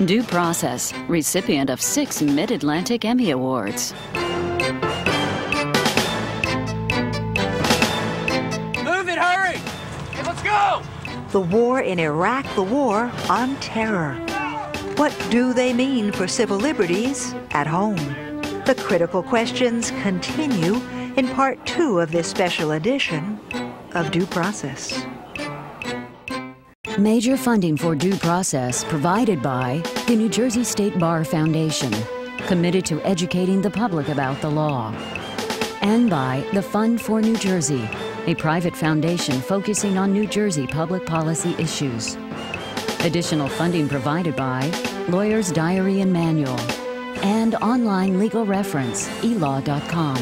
Due Process, recipient of 6 Mid-Atlantic Emmy Awards. Move it, hurry! Hey, let's go! The war in Iraq, the war on terror. What do they mean for civil liberties at home? The critical questions continue in part 2 of this special edition of Due Process. Major funding for Due Process provided by the New Jersey State Bar Foundation, committed to educating the public about the law, and by the Fund for New Jersey, a private foundation focusing on New Jersey public policy issues. Additional funding provided by Lawyer's Diary and Manual and online legal reference, elaw.com.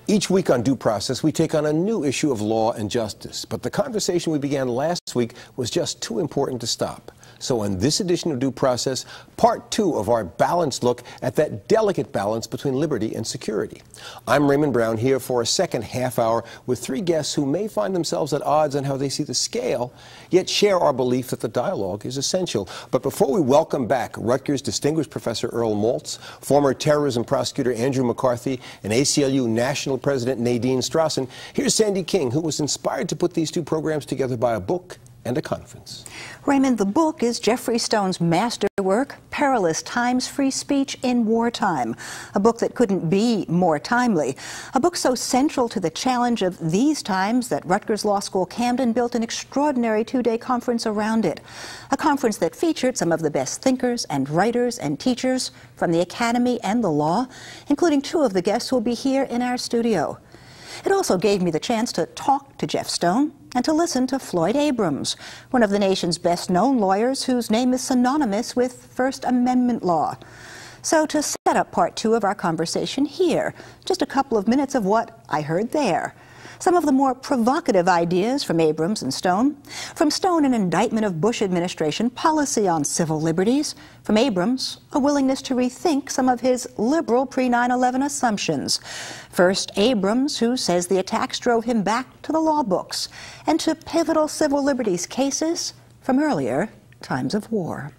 Each week on Due Process, we take on a new issue of law and justice. But the conversation we began last week was just too important to stop. So in this edition of Due Process, part 2 of our balanced look at that delicate balance between liberty and security. I'm Raymond Brown, here for a second half hour with 3 guests who may find themselves at odds on how they see the scale, yet share our belief that the dialogue is essential. But before we welcome back Rutgers distinguished Professor Earl Maltz, former terrorism prosecutor Andrew McCarthy, and ACLU National President Nadine Strossen, here's Sandy King, who was inspired to put these 2 programs together by a book and a conference. Raymond, the book is Jeffrey Stone's masterwork, Perilous Times, Free Speech in Wartime, a book that couldn't be more timely, a book so central to the challenge of these times that Rutgers Law School Camden built an extraordinary 2-day conference around it, a conference that featured some of the best thinkers and writers and teachers from the academy and the law, including 2 of the guests who will be here in our studio. It also gave me the chance to talk to Jeff Stone and to listen to Floyd Abrams, one of the nation's best-known lawyers whose name is synonymous with First Amendment law. So to set up part 2 of our conversation here, just a couple of minutes of what I heard there. Some of the more provocative ideas from Abrams and Stone. From Stone, an indictment of Bush administration policy on civil liberties. From Abrams, a willingness to rethink some of his liberal pre-9/11 assumptions. First, Abrams, who says the attacks drove him back to the law books and to pivotal civil liberties cases from earlier times of war.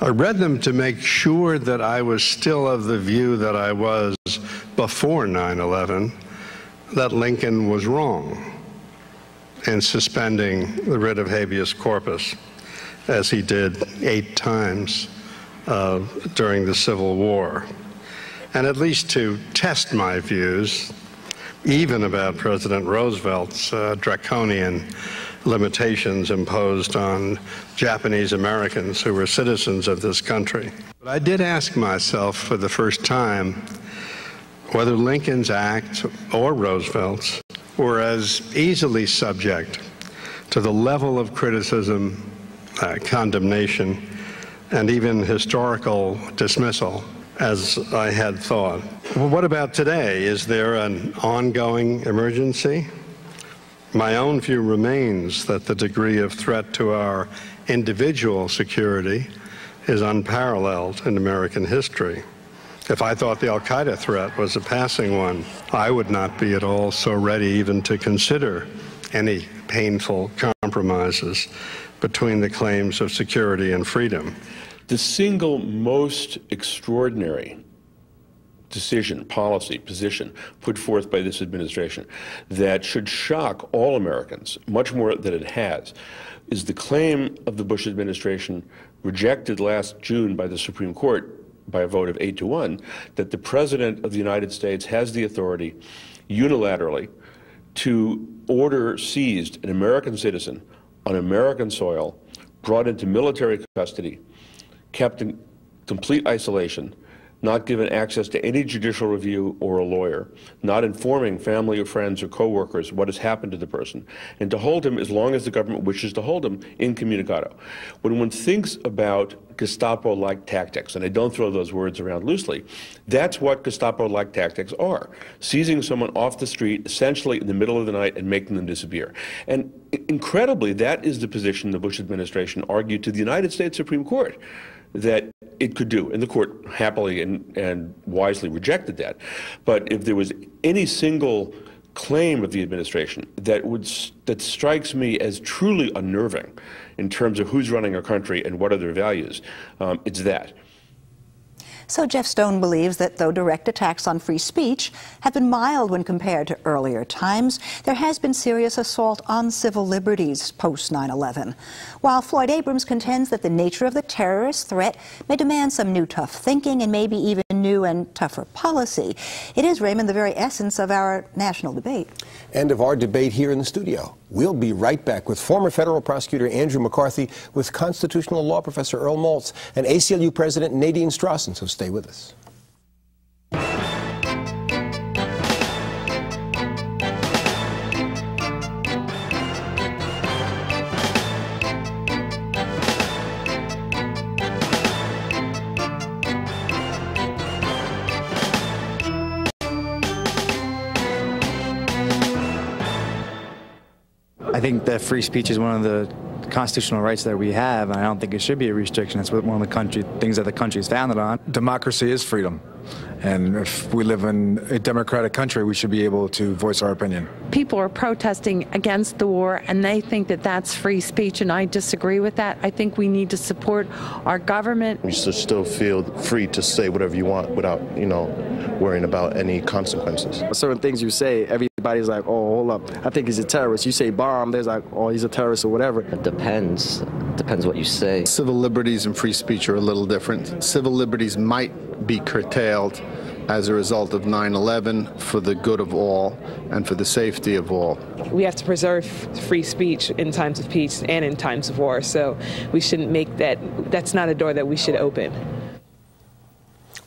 I read them to make sure that I was still of the view that I was before 9/11, that Lincoln was wrong in suspending the writ of habeas corpus, as he did 8 times during the Civil War. And at least to test my views, even about President Roosevelt's draconian limitations imposed on Japanese Americans who were citizens of this country. But I did ask myself for the first time whether Lincoln's acts or Roosevelt's were as easily subject to the level of criticism, condemnation, and even historical dismissal as I had thought. Well, what about today? Is there an ongoing emergency? My own view remains that the degree of threat to our individual security is unparalleled in American history. If I thought the al-Qaeda threat was a passing one, I would not be at all so ready even to consider any painful compromises between the claims of security and freedom. The single most extraordinary decision, policy, position put forth by this administration that should shock all Americans, much more than it has, is the claim of the Bush administration, rejected last June by the Supreme Court by a vote of 8-1, that the President of the United States has the authority unilaterally to order seized an American citizen on American soil, brought into military custody, kept in complete isolation, not given access to any judicial review or a lawyer, not informing family or friends or coworkers what has happened to the person, and to hold him as long as the government wishes to hold him incommunicado. When one thinks about Gestapo-like tactics, and I don't throw those words around loosely, that's what Gestapo-like tactics are. Seizing someone off the street, essentially in the middle of the night, and making them disappear. And incredibly, that is the position the Bush administration argued to the United States Supreme Court that it could do, and the court happily and wisely rejected that. But if there was any single claim of the administration that strikes me as truly unnerving in terms of who's running our country and what are their values, it's that. So Jeff Stone believes that though direct attacks on free speech have been mild when compared to earlier times, there has been serious assault on civil liberties post 9/11. While Floyd Abrams contends that the nature of the terrorist threat may demand some new tough thinking and maybe even new and tougher policy, it is, Raymond, the very essence of our national debate. And of our debate here in the studio. We'll be right back with former federal prosecutor Andrew McCarthy, with constitutional law professor Earl Maltz, and ACLU President Nadine Strossen. So stay with us. I think that free speech is one of the constitutional rights that we have, and I don't think it should be a restriction. It's one of the things that the country is founded on. Democracy is freedom, and if we live in a democratic country, we should be able to voice our opinion. People are protesting against the war, and they think that that's free speech, and I disagree with that. I think we need to support our government. You should still feel free to say whatever you want without, worrying about any consequences. Certain things you say, everybody's like, oh, hold up, I think he's a terrorist. You say bomb, there's like, oh, he's a terrorist or whatever. It depends what you say. Civil liberties and free speech are a little different. Civil liberties might be curtailed as a result of 9/11 for the good of all and for the safety of all. We have to preserve free speech in times of peace and in times of war, so we shouldn't make that's not a door that we should open.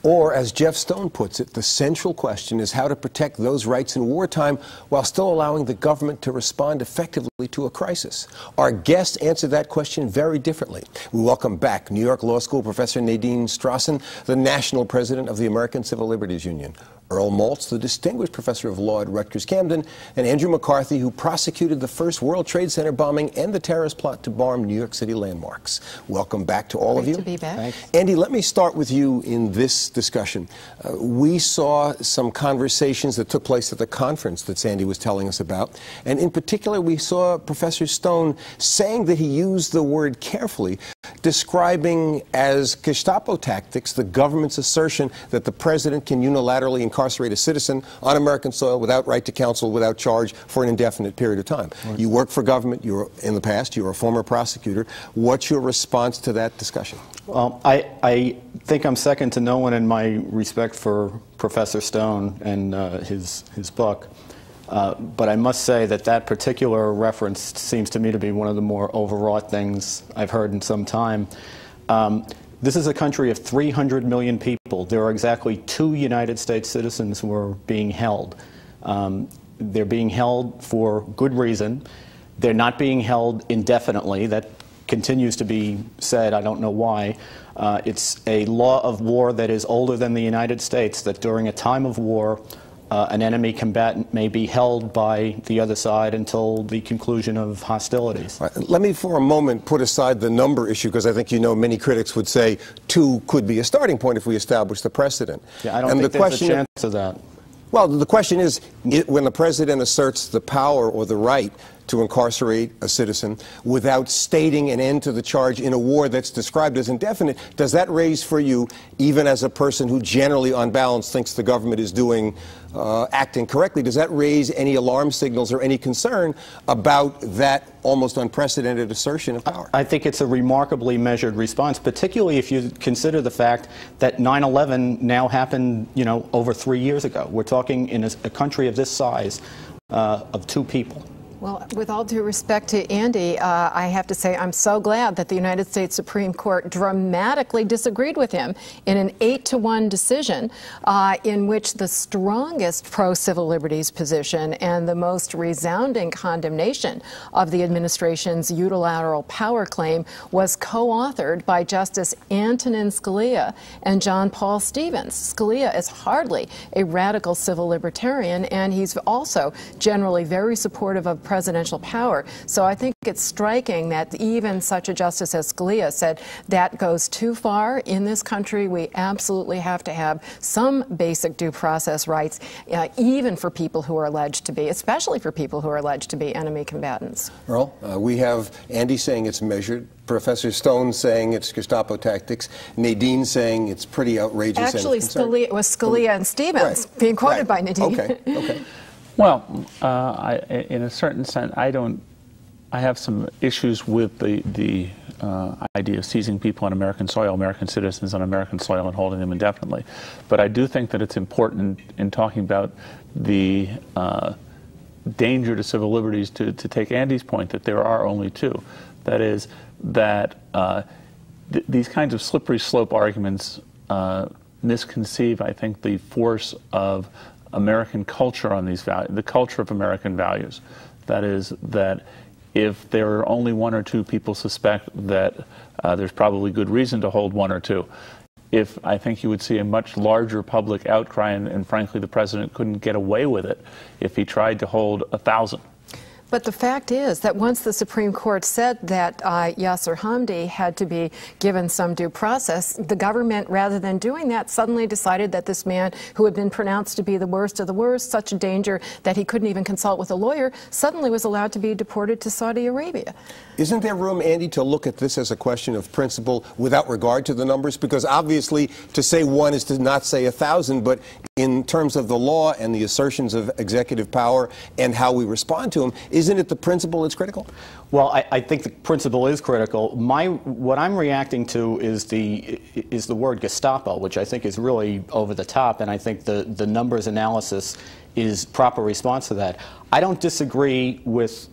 Or, as Jeff Stone puts it, the central question is how to protect those rights in wartime while still allowing the government to respond effectively to a crisis. Our guests answer that question very differently. We welcome back New York Law School professor Nadine Strossen, the national president of the American Civil Liberties Union, Earl Maltz, the distinguished professor of law at Rutgers-Camden, and Andrew McCarthy, who prosecuted the first World Trade Center bombing and the terrorist plot to bomb New York City landmarks. Welcome back to all of you. Great to be back. Thanks. Andy, let me start with you in this discussion. We saw some conversations that took place at the conference that Sandy was telling us about, and in particular we saw Professor Stone saying that he used the word carefully, describing as Gestapo tactics the government's assertion that the president can unilaterally incarcerate a citizen on American soil without right to counsel, without charge, for an indefinite period of time. Right. You work for government, in the past, you're a former prosecutor. What's your response to that discussion? Well, I think I'm second to no one in my respect for Professor Stone and his book. But I must say that particular reference seems to me to be one of the more overwrought things I've heard in some time. This is a country of 300 million people. There are exactly 2 United States citizens who are being held. They're being held for good reason. They're not being held indefinitely. That continues to be said. I don't know why. It's a law of war that is older than the United States, that during a time of war, an enemy combatant may be held by the other side until the conclusion of hostilities. Right. Let me for a moment put aside the number issue, because I think many critics would say 2 could be a starting point if we establish the precedent. Yeah, I don't think there's a chance of that. Well, the question is, when the president asserts the power or the right to incarcerate a citizen without stating an end to the charge in a war that's described as indefinite, does that raise for you, even as a person who generally on balance thinks the government is acting correctly, does that raise any alarm signals or any concern about that almost unprecedented assertion of power? I think it's a remarkably measured response, particularly if you consider the fact that 9/11 now happened, over 3 years ago. We're talking in a country of this size of 2 people. Well, with all due respect to Andy, I have to say I'm so glad that the United States Supreme Court dramatically disagreed with him in an 8-1 decision in which the strongest pro-civil liberties position and the most resounding condemnation of the administration's unilateral power claim was co-authored by Justice Antonin Scalia and John Paul Stevens. Scalia is hardly a radical civil libertarian, and he's also generally very supportive of presidential power. So I think it's striking that even such a justice as Scalia said that goes too far in this country. We absolutely have to have some basic due process rights, even for people who are alleged to be, especially for people who are alleged to be enemy combatants. Earl, we have Andy saying it's measured, Professor Stone saying it's Gestapo tactics, Nadine saying it's pretty outrageous. Actually, it was Scalia and Stevens being quoted by Nadine. Okay. Well, in a certain sense, I have some issues with the idea of seizing people on American soil, American citizens on American soil, and holding them indefinitely. But I do think that it's important in talking about the danger to civil liberties to take Andy's point that there are only two. That is, that these kinds of slippery slope arguments misconceive, I think, the force of American culture on these values, the culture of American values. That is, that if there are only one or two people suspect that there's probably good reason to hold one or two. I think you would see a much larger public outcry, and frankly, the president couldn't get away with it if he tried to hold 1,000. But the fact is that once the Supreme Court said that Yasser Hamdi had to be given some due process, the government, rather than doing that, suddenly decided that this man, who had been pronounced to be the worst of the worst, such a danger that he couldn't even consult with a lawyer, suddenly was allowed to be deported to Saudi Arabia. Isn't there room, Andy, to look at this as a question of principle without regard to the numbers? Because obviously to say one is to not say 1,000, but in terms of the law and the assertions of executive power and how we respond to them, isn't it the principle that's critical? Well, I think the principle is critical. What I'm reacting to is the word Gestapo, which I think is really over the top, and I think the numbers analysis is proper response to that. I don't disagree with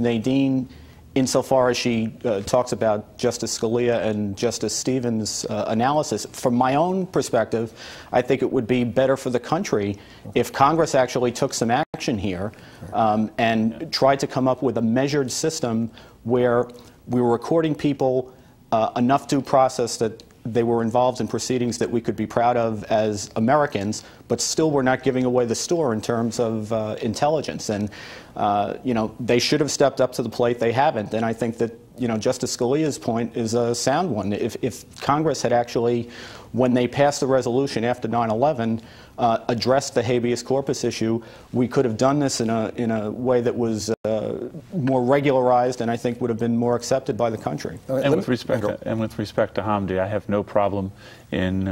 Nadine insofar as she talks about Justice Scalia and Justice Stevens' analysis. From my own perspective, I think it would be better for the country if Congress actually took some action here and tried to come up with a measured system where we were according people enough due process that they were involved in proceedings that we could be proud of as Americans, but still we're not giving away the store in terms of intelligence. And, you know, they should have stepped up to the plate. They haven't. And I think that, you know, Justice Scalia's point is a sound one. If Congress had actually, when they passed the resolution after 9/11, addressed the habeas corpus issue, we could have done this in a way that was more regularized and I think would have been more accepted by the country. And with respect to Hamdi, I have no problem in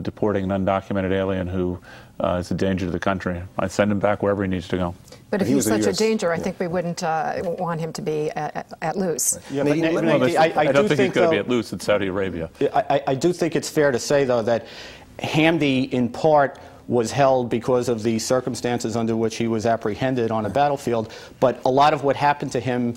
deporting an undocumented alien who is a danger to the country. I send him back wherever he needs to go. But if he's such a danger, I think we wouldn't want him to be at loose. Yeah, but I don't think he's going to be at loose in Saudi Arabia. I do think it's fair to say, though, that Hamdi, in part, was held because of the circumstances under which he was apprehended on a battlefield, but a lot of what happened to him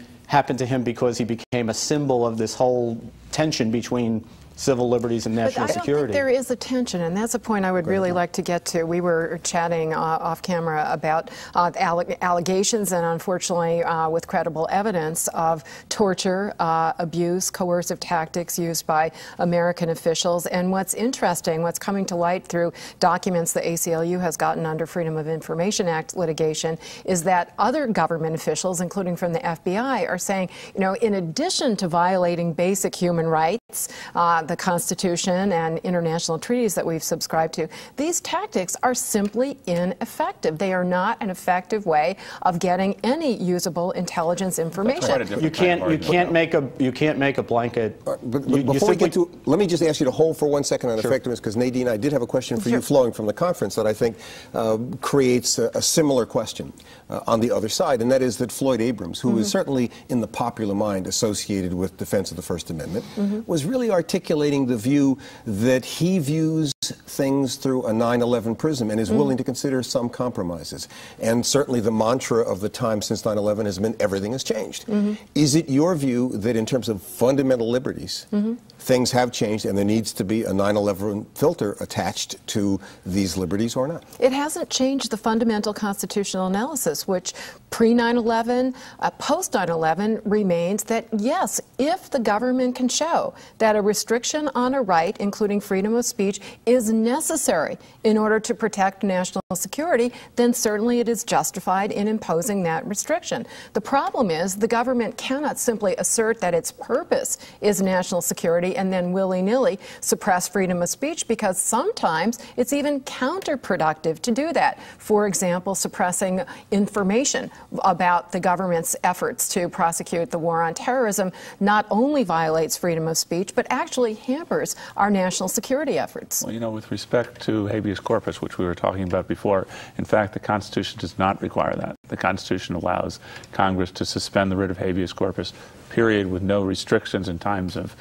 because he became a symbol of this whole tension between civil liberties and national security. I don't think there is a tension, and that's a point I would really like to get to. We were chatting off camera about allegations and, unfortunately, with credible evidence of torture, abuse, coercive tactics used by American officials. And what's interesting, what's coming to light through documents the ACLU has gotten under Freedom of Information Act litigation, is that other government officials, including from the FBI, are saying, you know, in addition to violating basic human rights, the Constitution and international treaties that we've subscribed to, these tactics are simply ineffective. They are not an effective way of getting any usable intelligence information. You can't make a blanket. Before we get to, let me just ask you to hold for 1 second on effectiveness, because Nadine, I did have a question for you flowing from the conference that I think creates a similar question on the other side, and that is that Floyd Abrams, who is certainly in the popular mind associated with defense of the First Amendment, was really articulating articulating the view that he views things through a 9/11 prism and is willing to consider some compromises. And certainly the mantra of the time since 9/11 has been everything has changed. Is it your view that in terms of fundamental liberties, things have changed and there needs to be a 9/11 filter attached to these liberties or not? It hasn't changed the fundamental constitutional analysis, which pre-9/11, post-9/11 remains that, yes, if the government can show that a restriction on a right, including freedom of speech, is necessary in order to protect national security, then certainly it is justified in imposing that restriction. The problem is the government cannot simply assert that its purpose is national security and then willy-nilly suppress freedom of speech, because sometimes it's even counterproductive to do that. For example, suppressing information about the government's efforts to prosecute the war on terrorism not only violates freedom of speech, but actually hampers our national security efforts. Well, you know, with respect to habeas corpus, which we were talking about before, in fact, the Constitution does not require that. The Constitution allows Congress to suspend the writ of habeas corpus, period, with no restrictions in times of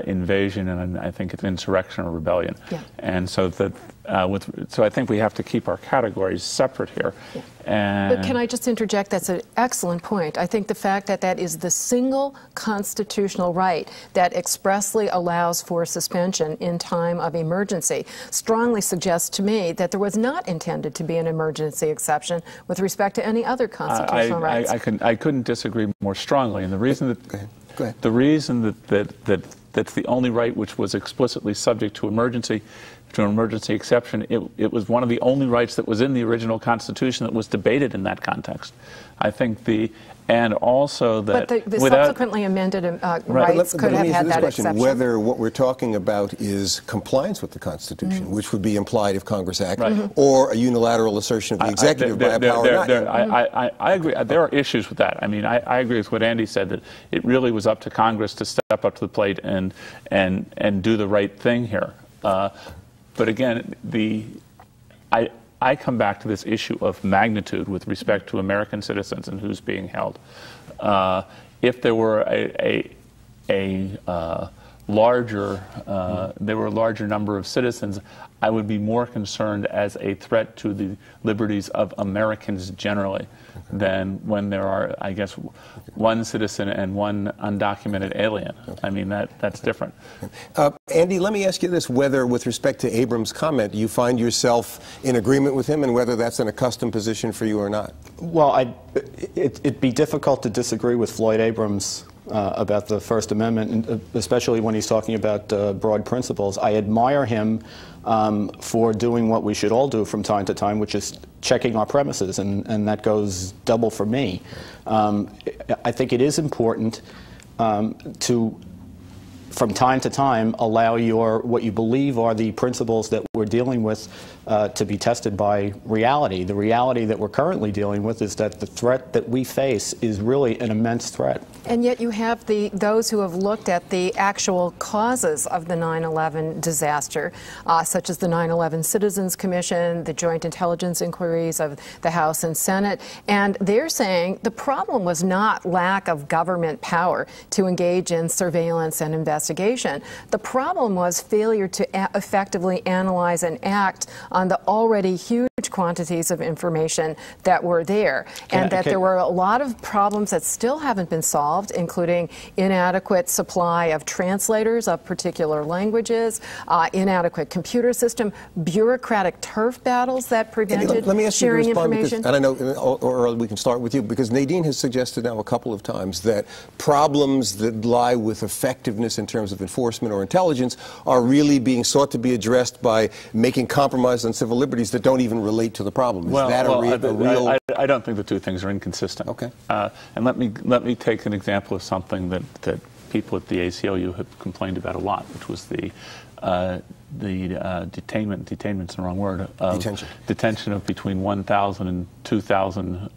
invasion and I think it's insurrection or rebellion. Yeah. And so that so I think we have to keep our categories separate here. Yeah. And but can I just interject? That's an excellent point. I think the fact that that is the single constitutional right that expressly allows for suspension in time of emergency strongly suggests to me that there was not intended to be an emergency exception with respect to any other constitutional rights. I couldn't disagree more strongly, and the reason that Go ahead. The reason that's the only right which was explicitly subject to an emergency exception, it was one of the only rights that was in the original Constitution that was debated in that context. I think and also that... But the subsequently amended rights could have had that exception. Whether what we're talking about is compliance with the Constitution, which would be implied if Congress acted, or a unilateral assertion of the executive by a power not. I agree. There are issues with that. I mean, I agree with what Andy said, that it really was up to Congress to step up to the plate and do the right thing here. But again, I come back to this issue of magnitude with respect to American citizens and who's being held. If there were a larger number of citizens, I would be more concerned as a threat to the liberties of Americans generally than when there are, I guess, one citizen and one undocumented alien. I mean, that's different. Andy, let me ask you this, whether with respect to Abrams' comment, you find yourself in agreement with him and whether that's an accustomed position for you or not. Well, it'd be difficult to disagree with Floyd Abrams about the First Amendment, and especially when he's talking about broad principles. I admire him for doing what we should all do from time to time, which is checking our premises, and that goes double for me. I think it is important to, from time to time, allow what you believe are the principles that we're dealing with to be tested by reality. The reality that we're currently dealing with is that the threat that we face is really an immense threat. And yet you have those who have looked at the actual causes of the 9/11 disaster, such as the 9/11 Citizens Commission, the joint intelligence inquiries of the House and Senate, and they're saying the problem was not lack of government power to engage in surveillance and investigation. The problem was failure to effectively analyze and act on the already huge quantities of information that were there, and that there were a lot of problems that still haven't been solved, including inadequate supply of translators of particular languages, inadequate computer system, bureaucratic turf battles that prevented sharing information. And I know, or we can start with you, because Nadine has suggested now a couple of times that problems that lie with effectiveness in terms of enforcement or intelligence are really being sought to be addressed by making compromises on civil liberties that don't even relate to the problem. Is that a real... I don't think the two things are inconsistent. Okay. And let me take an example of something that people at the ACLU have complained about a lot, which was the detainment's the wrong word, detention of between 1,000 and 2,000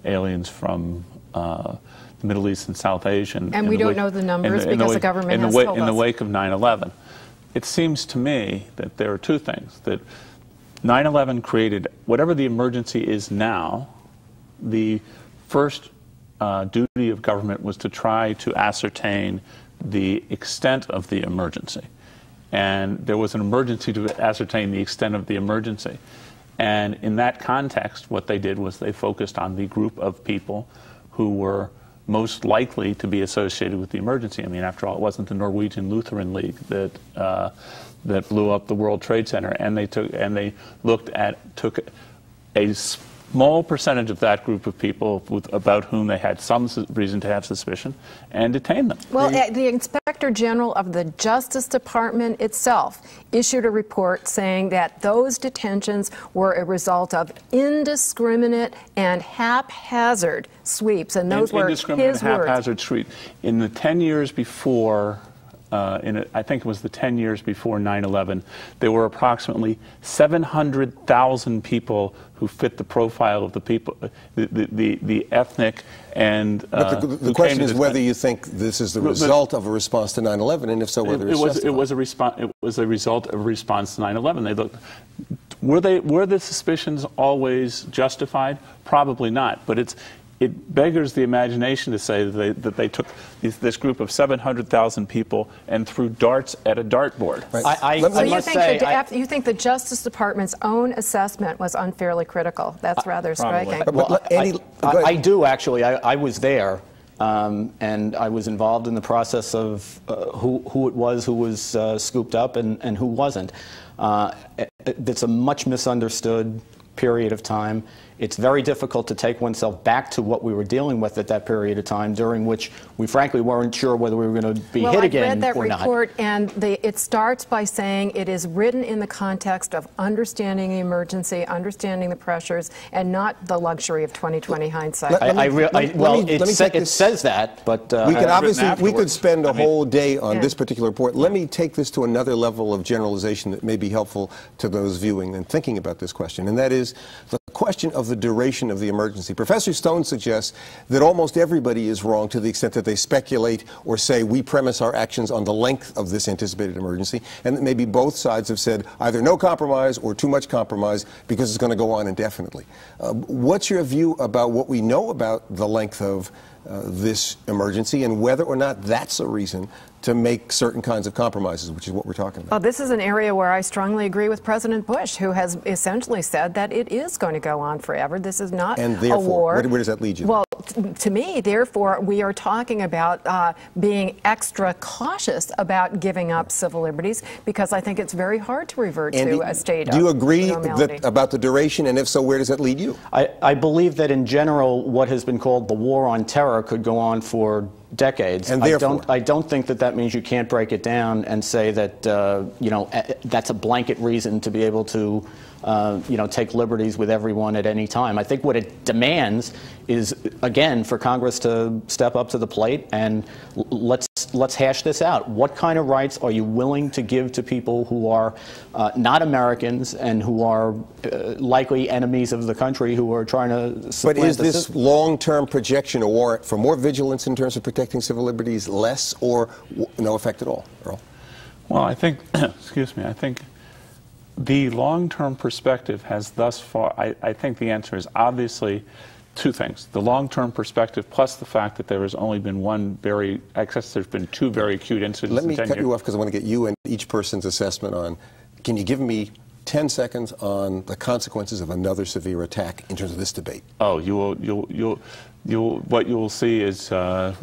aliens from the Middle East and South Asia. And we don't know the numbers because the government has told us. In the wake of 9/11. It seems to me that there are two things. That 9/11 created, whatever the emergency is now, the first duty of government was to try to ascertain the extent of the emergency. And there was an emergency to ascertain the extent of the emergency. And in that context, what they did was they focused on the group of people who were most likely to be associated with the emergency. I mean, after all, it wasn't the Norwegian Lutheran League that that blew up the World Trade Center, and they took a small percentage of that group of people about whom they had some reason to have suspicion and detained them. Well, the Inspector General of the Justice Department itself issued a report saying that those detentions were a result of indiscriminate and haphazard sweeps, and those were his words. Indiscriminate and haphazard sweep. In the 10 years before, I think it was the 10 years before 9/11, there were approximately 700,000 people who fit the profile of the people, the ethnic and. But the question is whether you think this is the result of a response to 9/11, and if so, whether it's justified. It was a result of a response to 9/11. They looked. Were the suspicions always justified? Probably not. But it beggars the imagination to say that they took this group of 700,000 people and threw darts at a dartboard. Right. You think the Justice Department's own assessment was unfairly critical? That's rather striking. Well, I do, actually. I was there, and I was involved in the process of who it was who was scooped up and who wasn't. It's a much misunderstood period of time. It's very difficult to take oneself back to what we were dealing with at that period of time, during which we frankly weren't sure whether we were going to be hit again or not. Well, I read that report, and it starts by saying it is written in the context of understanding the emergency, understanding the pressures, and not the luxury of 20/20 hindsight. It says that, but we could spend a whole day on this particular report. Let me take this to another level of generalization that may be helpful to those viewing and thinking about this question, and that is the question of the duration of the emergency. Professor Stone suggests that almost everybody is wrong to the extent that they speculate or say we premise our actions on the length of this anticipated emergency, and that maybe both sides have said either no compromise or too much compromise because it's going to go on indefinitely. What's your view about what we know about the length of this emergency and whether or not that's a reason to make certain kinds of compromises, which is what we're talking about? Well, this is an area where I strongly agree with President Bush, who has essentially said that it is going to go on forever. This is not a war. Where does that lead you? Well, to me, therefore, we are talking about being extra cautious about giving up civil liberties, because I think it's very hard to revert to a state of normality. Do you agree about the duration, and if so, where does that lead you? I believe that in general, what has been called the war on terror could go on for decades. And I don't think that means you can't break it down and say that that's a blanket reason to be able to take liberties with everyone at any time. I think what it demands is, again, for Congress to step up to the plate and let's hash this out. What kind of rights are you willing to give to people who are not Americans and who are likely enemies of the country, who are trying to supplant But is this long-term projection a warrant for more vigilance in terms of protecting civil liberties, less, or no effect at all, Earl? Well, I think, excuse me, I think the long-term perspective has thus far, I think the answer is obviously two things. The long-term perspective plus the fact that there has only been there's been two very acute incidents. Let me cut you off because I want to get you and each person's assessment on, can you give me 10 seconds on the consequences of another severe attack in terms of this debate? Oh, what you'll see is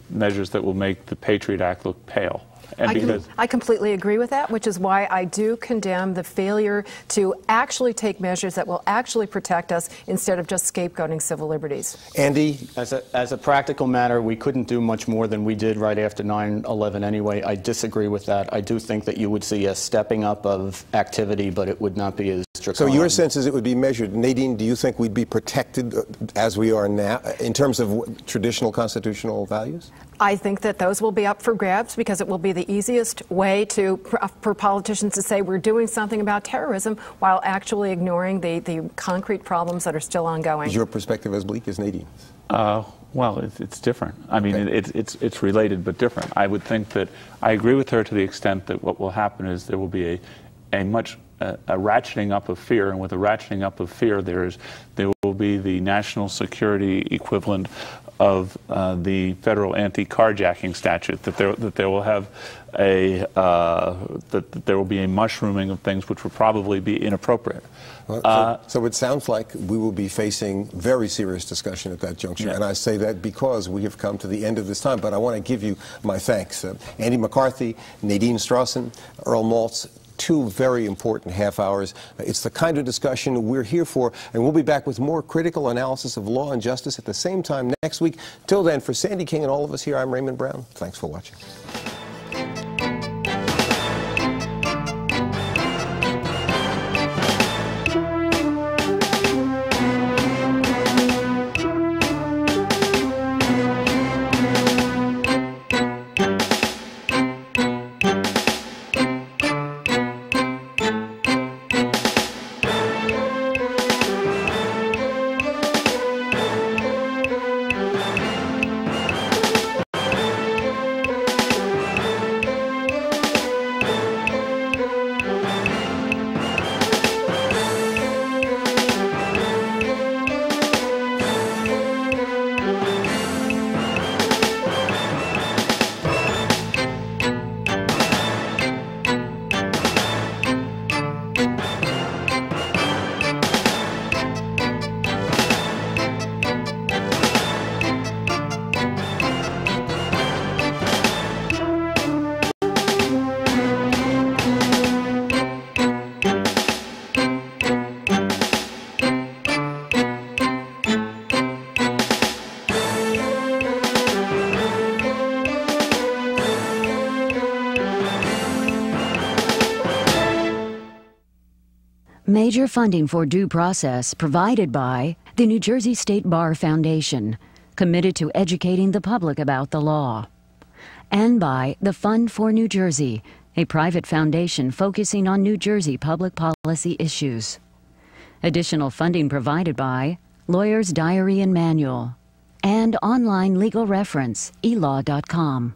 measures that will make the Patriot Act look pale. I completely agree with that, which is why I do condemn the failure to actually take measures that will actually protect us instead of just scapegoating civil liberties. Andy? As a practical matter, we couldn't do much more than we did right after 9/11 anyway. I disagree with that. I do think that you would see a stepping up of activity, but it would not be as draconian. So your sense is it would be measured. Nadine, do you think we'd be protected as we are now in terms of traditional constitutional values? I think that those will be up for grabs because it will be the easiest way for politicians to say we're doing something about terrorism while actually ignoring the concrete problems that are still ongoing. Is your perspective as bleak as Nadine's? Well, it's different. I mean, it's related but different. I would think that I agree with her to the extent that what will happen is there will be a ratcheting up of fear, and with a ratcheting up of fear, there will be the national security equivalent the federal anti-carjacking statute, that there will have that there will be a mushrooming of things which will probably be inappropriate. So it sounds like we will be facing very serious discussion at that juncture, and I say that because we have come to the end of this time. But I want to give you my thanks. Andy McCarthy, Nadine Strawson, Earl Maltz, 2 very important half hours. It's the kind of discussion we're here for, and we'll be back with more critical analysis of law and justice at the same time next week. Till then, for Sandy King and all of us here, I'm Raymond Brown. Thanks for watching. Major funding for due process provided by the New Jersey State Bar Foundation, committed to educating the public about the law, and by the Fund for New Jersey, a private foundation focusing on New Jersey public policy issues. Additional funding provided by Lawyer's Diary and Manual and online legal reference, elaw.com.